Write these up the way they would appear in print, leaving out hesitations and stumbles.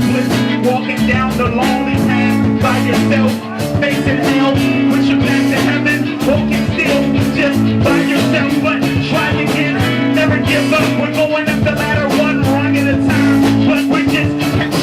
hopeless, walking down the lonely path by yourself, facing hell, push your back to heaven, walking still, just by yourself, but try again, never give up, we're going up the ladder one rung at a time, but we're just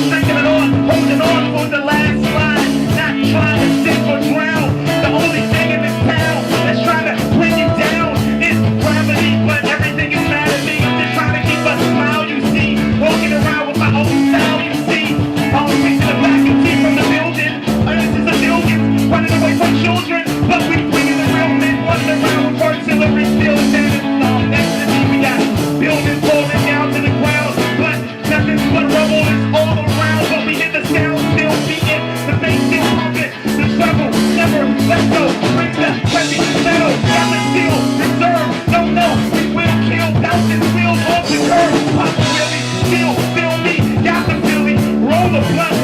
stringing it on, holding on for the last line, not trying to sink or drown, the only thing in this town that's trying to bring you down is gravity, but everything is mad at me, I'm just trying to keep a smile, you see, walking around with my own style, you see, always reaching the back and see from the building, this is a million, running away from children, but we bringing the real men, running around with artillery, still standing strong, next to me we got buildings falling down to the ground, but nothing but rubble is all around, but we hear the sound still beating, the bass still pumping, the treble never let go, bring the heavy metal, solid steel, reserve, no, we will kill, thousands wheels off the curb, pop really, still feel me, got the Philly, roll the blunt,